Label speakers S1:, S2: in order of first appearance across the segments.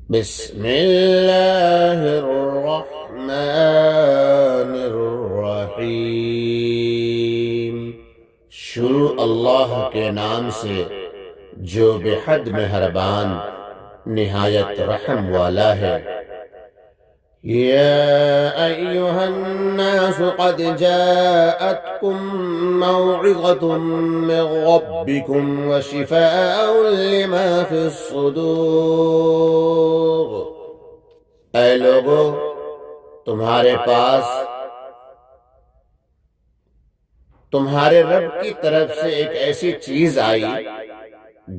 S1: بسم اللہ الرحمن الرحیم۔ شروع اللہ کے نام سے جو بے حد مہربان نہایت رحم والا ہے۔ یا ایہا الناس قد جاءتکم موعظۃ من ربکم وشفاء لما فی الصدور۔ اے لوگو، تمہارے پاس تمہارے رب کی طرف سے ایک ایسی چیز آئی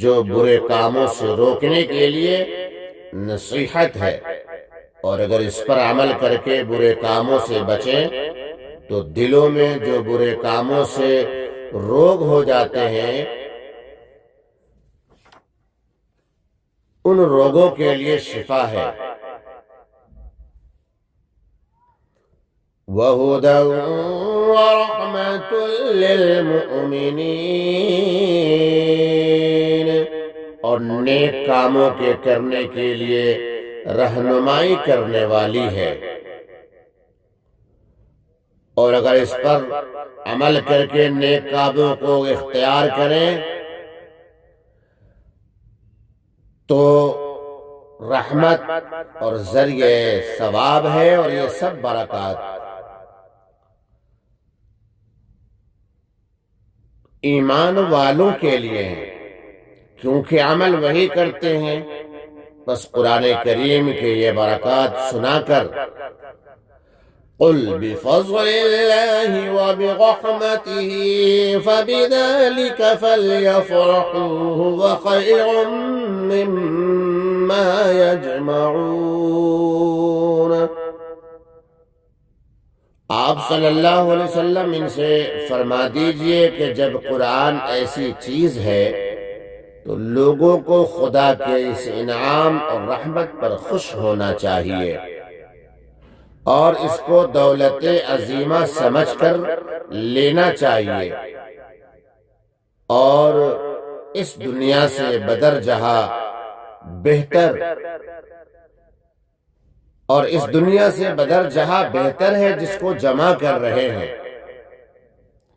S1: جو برے کاموں سے روکنے کے لیے نصیحت ہے، اور اگر اس پر عمل کر کے برے کاموں سے بچیں تو دلوں میں جو برے کاموں سے روگ ہو جاتے ہیں ان روگوں کے لیے شفا ہے۔ وَهُدًى وَرَحْمَةٌ لِّلْمُؤْمِنِينَ، اور نیک کاموں کے کرنے کے لیے رہنمائی کرنے والی ہے، اور اگر اس پر عمل کر کے نیک کاموں کو اختیار کریں تو رحمت اور ذریعہ ثواب ہے، اور یہ سب برکات ایمان والوں کے لیے ہیں، کیونکہ عمل وہی کرتے ہیں۔ بس قرآن کریم کے یہ برکات سنا کر قُلْ بِفَضْلِ اللَّهِ وَبِرَحْمَتِهِ فَبِذَلِكَ فَلْيَفْرَحُوا هُوَ خَيْرٌ مِّمَّا يَجْمَعُونَ۔ آپ صلی اللہ علیہ وسلم ان سے فرما دیجئے کہ جب قرآن ایسی چیز ہے تو لوگوں کو خدا کے اس انعام اور رحمت پر خوش ہونا چاہیے، اور اس کو دولت عظیمہ سمجھ کر لینا چاہیے، اور اس دنیا سے بدر جہاں بہتر ہے جس کو جمع کر رہے ہیں،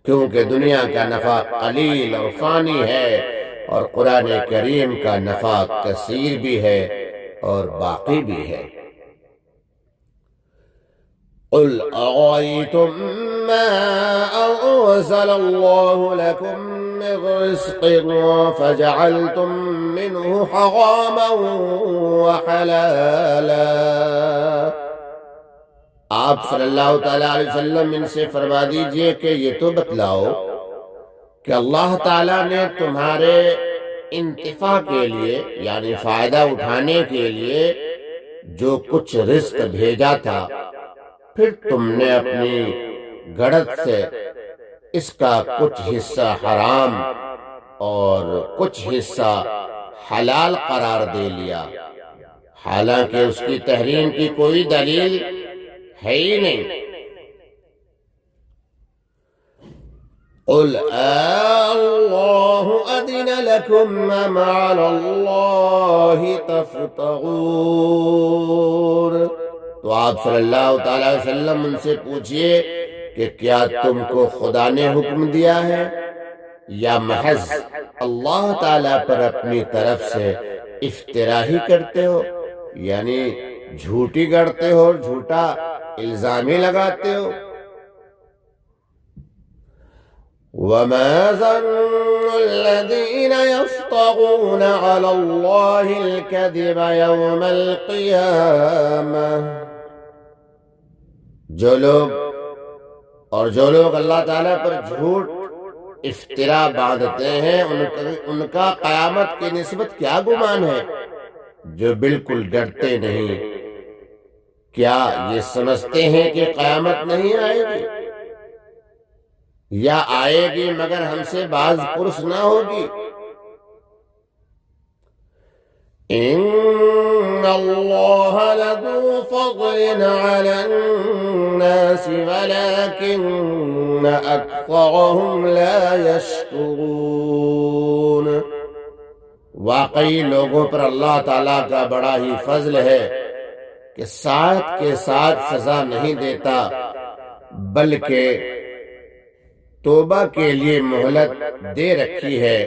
S1: کیونکہ دنیا کا نفع قلیل اور فانی ہے، اور قرآن کریم کا نفع کثیر بھی ہے اور باقی بھی ہے۔ قُلْ أَرَأَيْتُم مَّا أَنزَلَ اللَّهُ لَكُم مِّن رِّزْقٍ فَجَعَلْتُم مِّنْهُ حَرَامًا وَحَلَالًا۔ آپ صلی اللہ تعالیٰ علیہ وسلم ان سے فرما دیجئے کہ یہ تو بتلاؤ کہ اللہ تعالیٰ نے تمہارے انتفاع کے لیے یعنی فائدہ اٹھانے کے لیے جو کچھ رزق بھیجا تھا، پھر تم نے اپنی گھڑت سے اس کا کچھ حصہ حرام اور کچھ حصہ حلال قرار دے لیا، حالانکہ اس کی تحریم کی کوئی دلیل ہے ہی نہیں۔ قُلْ اللَّهُ أَذِنَ لَكُمْ أَمْ عَلَى اللَّهِ تَفْتَرُونَ۔ تو آپ صلی اللہ تعالیٰ علیہ وسلم ان سے پوچھئے کہ کیا تم کو خدا نے حکم دیا ہے، یا محض اللہ تعالیٰ پر اپنی طرف سے افترا ہی کرتے ہو، یعنی جھوٹی گڑتے ہو، جھوٹا الزامی لگاتے ہو۔ وَمَا ظَنُّ الَّذِينَ يَفْتَرُونَ عَلَى اللَّهِ الْكَذِبَ يَوْمَ الْقِيَامَةِ۔ جو لوگ اللہ تعالیٰ پر جھوٹ افترا باندھتے ہیں ان کا قیامت کی نسبت کیا گمان ہے، جو بالکل ڈرتے نہیں۔ کیا یہ سمجھتے ہیں کہ قیامت نہیں آئے گی، یا آئے گی مگر ہم سے باز پرس نہ ہوگی؟ إِنَّ اللَّهَ لَذُو فَضْلٍ عَلَى النَّاسِ وَلَكِنَّ أَكْثَرَهُمْ لَا يَشْكُرُونَ۔ واقعی لوگوں پر اللہ تعالیٰ کا بڑا ہی فضل ہے کہ ساتھ کے ساتھ سزا نہیں دیتا، بلکہ توبہ کے لیے مہلت دے رکھی ہے،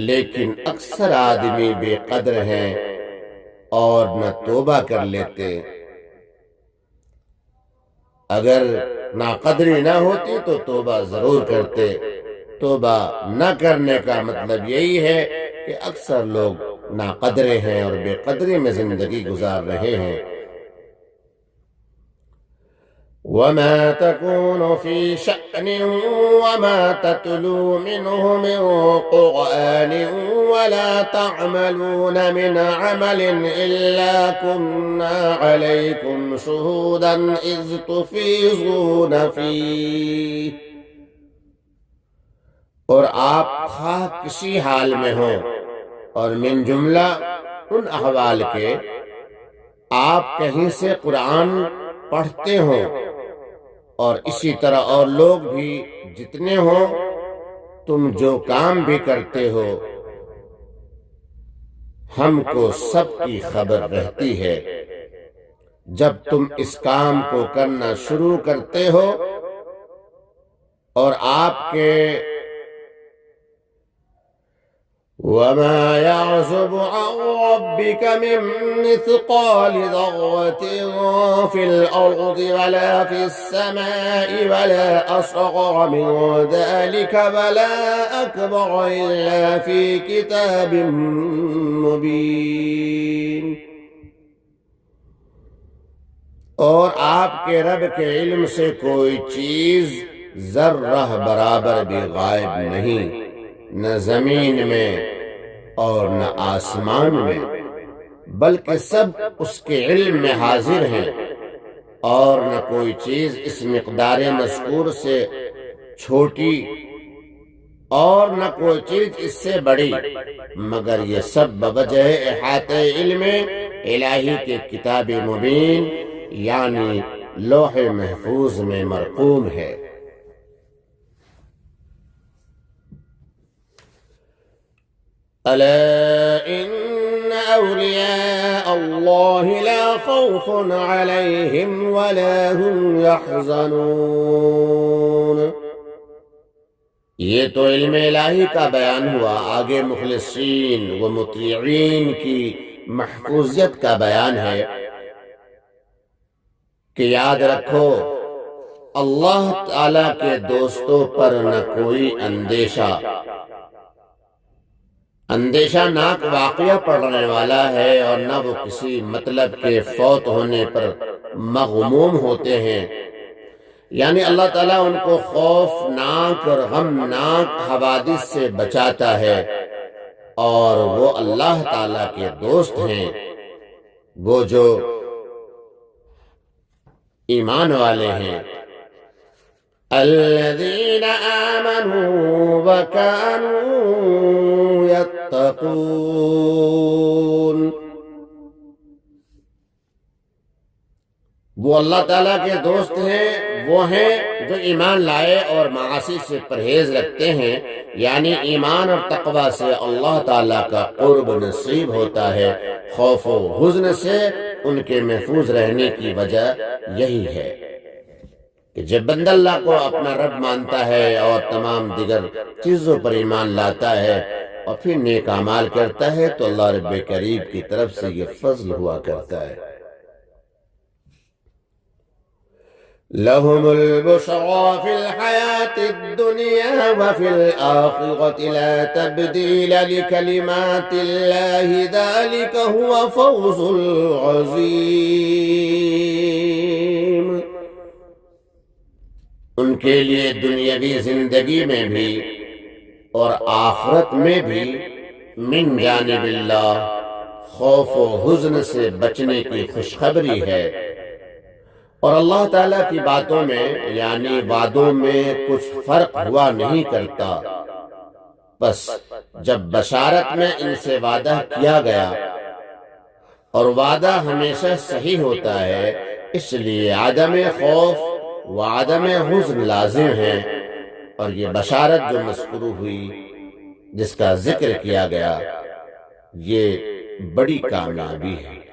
S1: لیکن اکثر آدمی بے قدر ہیں اور نہ توبہ کر لیتے۔ اگر ناقدری نہ ہوتی تو توبہ ضرور کرتے۔ توبہ نہ کرنے کا مطلب یہی ہے کہ اکثر لوگ ناقدرے ہیں اور بے قدری میں زندگی گزار رہے ہیں۔ وَمَا تَكُونُ فِي شَأْنٍ وَمَا تَتْلُو مِنْهُ مِنْ قُرْآنٍ وَلَا تَعْمَلُونَ مِنْ عَمَلٍ إِلَّا كُنَّا عَلَيْكُمْ شُهُودًا إِذْ تُفِيضُونَ فِيهِ، اور آپ خواہ کسی حال میں ہوں، اور من جملہ ان احوال کے آپ کہیں سے قرآن پڑھتے ہوں، اور اسی طرح اور لوگ بھی جتنے ہوں، تم جو کام بھی کرتے ہو ہم کو سب کی خبر رہتی ہے۔ جب تم اس کام کو کرنا شروع کرتے ہو اور آپ کے وَمَا يَعْزُبُ عَنْ رَبِّكَ مِن مِّثْقَالِ ذَرَّةٍ فِي الْأَرْضِ وَلَا فِي السَّمَاءِ وَلَا أَصْغَرَ مِن ذَلِكَ وَلَا أَكْبَرَ إِلَّا فِي كِتَابٍ مُّبِينٍ۔ اور آپ کے رب کے علم سے کوئی چیز ذرہ برابر بھی غائب نہیں، نہ زمین میں اور نہ آسمان میں، بلکہ سب اس کے علم میں حاضر ہیں، اور نہ کوئی چیز اس مقدار مذکور سے چھوٹی اور نہ کوئی چیز اس سے بڑی، مگر یہ سب بوجہ احاطہ علم الہی کے کتاب مبین یعنی لوح محفوظ میں مرقوم ہے۔ ألا إن أولياء الله لا خوف عليهم ولا هم يحزنون۔ یہ تو علم الہی کا بیان ہوا، آگے مخلصین و مطیعین کی محفوظیت کا بیان ہے کہ یاد رکھو اللہ تعالی کے دوستوں پر نہ کوئی اندیشہ ناک واقعہ پڑنے والا ہے، اور نہ وہ کسی مطلب کے فوت ہونے پر مغموم ہوتے ہیں، یعنی اللہ تعالیٰ ان کو خوفناک اور غمناک حوادث سے بچاتا ہے، اور وہ اللہ تعالیٰ کے دوست ہیں، وہ جو ایمان والے ہیں۔ الذين آمنوا وكانوا يتقون، وہ اللہ تعالیٰ کے دوست ہیں، وہ ہیں جو ایمان لائے اور معاصی سے پرہیز رکھتے ہیں، یعنی ایمان اور تقوی سے اللہ تعالیٰ کا قرب نصیب ہوتا ہے۔ خوف و حزن سے ان کے محفوظ رہنے کی وجہ یہی ہے کہ جب بندہ اللہ کو اپنا رب مانتا ہے اور تمام دیگر چیزوں پر ایمان لاتا ہے اور پھر نیک اعمال کرتا ہے تو اللہ رب کریم کی طرف سے یہ فضل ہوا کرتا ہے۔ لَهُمُ الْبُشْرَى فِي الْحَيَاةِ الدُّنْيَا وَفِي الْآخِرَةِ لَا تَبْدِيلَ لِكَلِمَاتِ اللَّهِ ذَلِكَ هُوَ فَوْزُ الْعَظِيمُ۔ ان کے لیے دنیاوی زندگی میں بھی اور آخرت میں بھی من جانب اللہ خوف و حزن سے بچنے کی خوشخبری ہے، اور اللہ تعالیٰ کی باتوں میں یعنی وعدوں میں کچھ فرق ہوا نہیں کرتا۔ بس جب بشارت میں ان سے وعدہ کیا گیا اور وعدہ ہمیشہ صحیح ہوتا ہے، اس لیے عدم خوف وعدم حزن لازم ہے، اور یہ بشارت جو مذکور ہوئی جس کا ذکر کیا گیا یہ بڑی کامیابی ہے۔